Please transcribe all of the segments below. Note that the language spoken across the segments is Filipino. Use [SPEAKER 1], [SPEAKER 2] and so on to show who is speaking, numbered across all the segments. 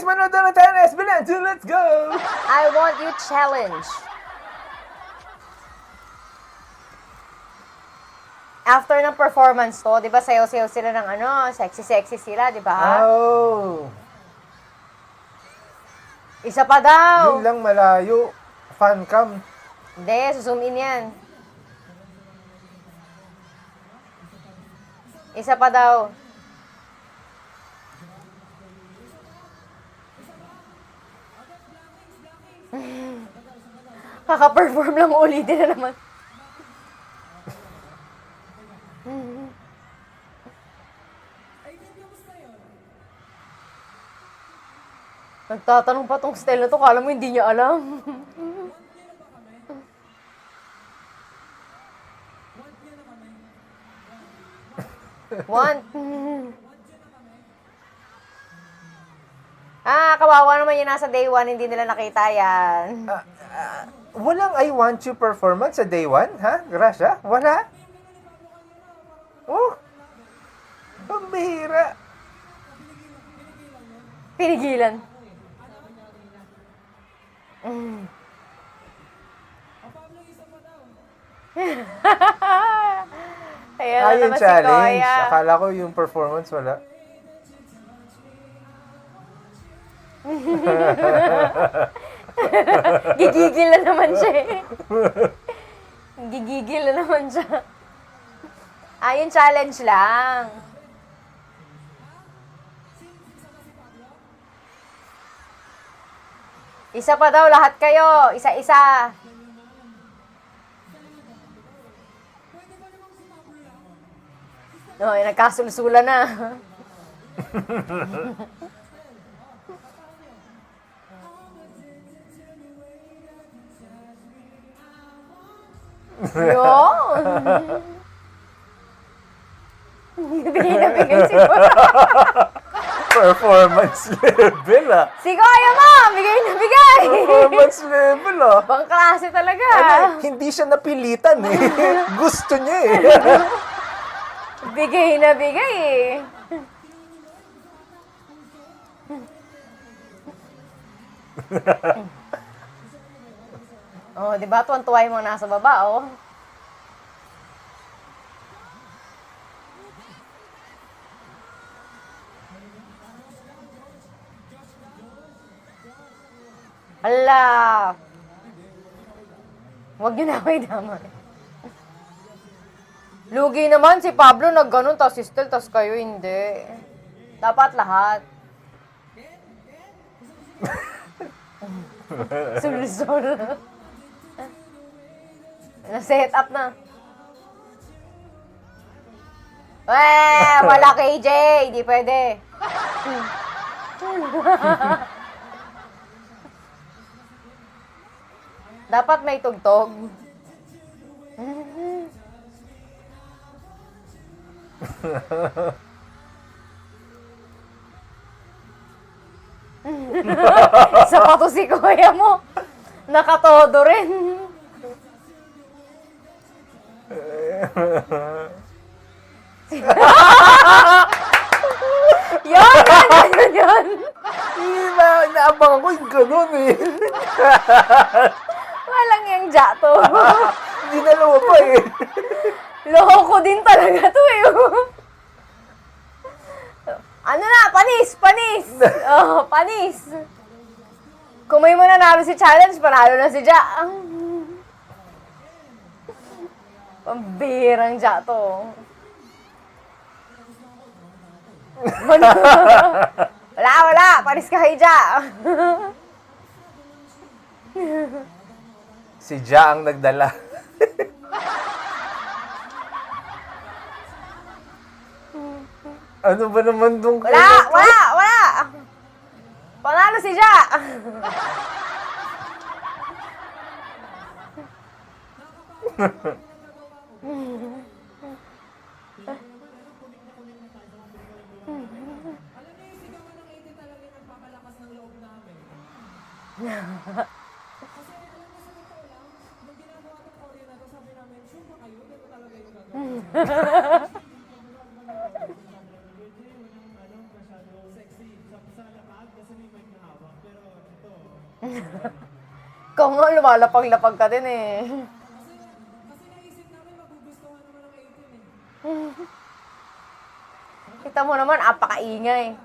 [SPEAKER 1] manood na tayo ng Esperanza. Let's go!
[SPEAKER 2] I want you challenge. After ng performance to, di ba sayaw-sayaw sila ng sexy-sexy sila, di ba?
[SPEAKER 1] Oh!
[SPEAKER 2] Isa pa daw.
[SPEAKER 1] Yun lang malayo. Fan cam.
[SPEAKER 2] Hindi, zoom in yan. Isa pa daw. Kaka-perform lang ulitin na naman. Nagtatanong pa tong Stella to, kala mo hindi niya alam. Want. Kawawa naman yung nasa day 1, hindi nila nakita yan.
[SPEAKER 1] Walang I Want You performance sa day 1, ha? Gracia? Wala? Oh! Pambihira.
[SPEAKER 2] Pinigilan. Ayan na
[SPEAKER 1] Yung
[SPEAKER 2] naman si
[SPEAKER 1] challenge.
[SPEAKER 2] Koya.
[SPEAKER 1] Akala ko yung performance wala.
[SPEAKER 2] Gigigil na naman siya eh. Gigigil na naman siya. Yung challenge lang. Isa pa daw, lahat kayo. Isa-isa. No, nagkasulsula na. Yun. Bigay na bigay siguro.
[SPEAKER 1] Performance level, ah.
[SPEAKER 2] Si Kuya mo, bigay na bigay.
[SPEAKER 1] Performance level, ah.
[SPEAKER 2] Bang klase talaga.
[SPEAKER 1] Hindi siya napilitan, eh. Gusto niya, eh.
[SPEAKER 2] Bigay na bigay eh. Oh, di ba? Tuwan-tuwa yung mga nasa baba, oh. Ala! Huwag niyo na ako idamay. Lugi naman si Pablo nagganon, tas si Stel, tas kayo hindi. Dapat lahat. Sul-sul. Na-set up na. Wala KJ! Di pwede. Dapat may tugtog. Sa pato si Kuya mo. Nakatodo rin. Yan.
[SPEAKER 1] Inaabang ko yung ganun, eh.
[SPEAKER 2] Walang yung jato.
[SPEAKER 1] Hindi dalawa pa, eh.
[SPEAKER 2] Loko din talaga to eh. Ano na? Panis! Oh, panis! Kung may mananalo si challenge, panalo na si Ja. Pambirang Ja to. Wala. Panis ka kay Ja.
[SPEAKER 1] Si Ja ang nagdala. Ano ba naman dong...
[SPEAKER 2] Wala! Panalo si Ja! Ikaw nga, lumalapag-lapag ka din eh. Kita mo naman, apakaingay.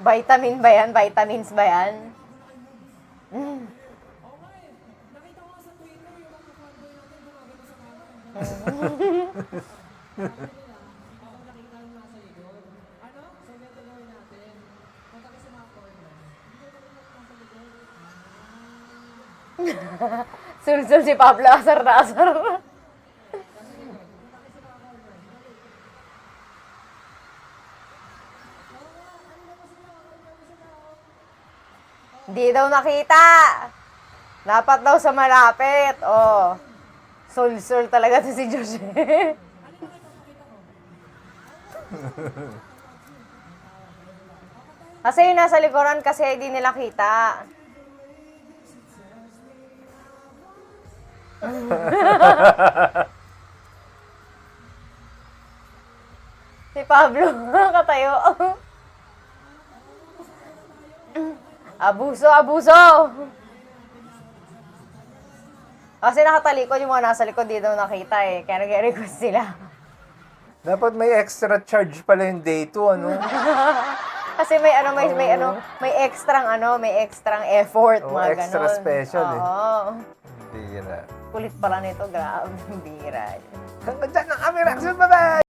[SPEAKER 2] Vitamin ba yan? Vitamins ba yan? Sul-sul si Pablo, asar na asar. Di daw nakita. Dapat daw sa malapit. Oh. Sul-sul talaga to si Josh. Kasi yung nasa likuran kasi di nila kita. Si Pablo, katayo. Abuso, abuso! Kasi nakatalikod yung mga nasa likod, di daw nakita eh. Kaya nag-request sila.
[SPEAKER 1] Dapat may extra charge pala yung day 2, ano?
[SPEAKER 2] Kasi may extrang effort,
[SPEAKER 1] Oo,
[SPEAKER 2] mga
[SPEAKER 1] extra
[SPEAKER 2] ganon.
[SPEAKER 1] special eh.
[SPEAKER 2] Oo.
[SPEAKER 1] Hindi na.
[SPEAKER 2] Kulit pala nito, grabe, bira.
[SPEAKER 1] Hanggang dyan ang aming reaction. Bye-bye!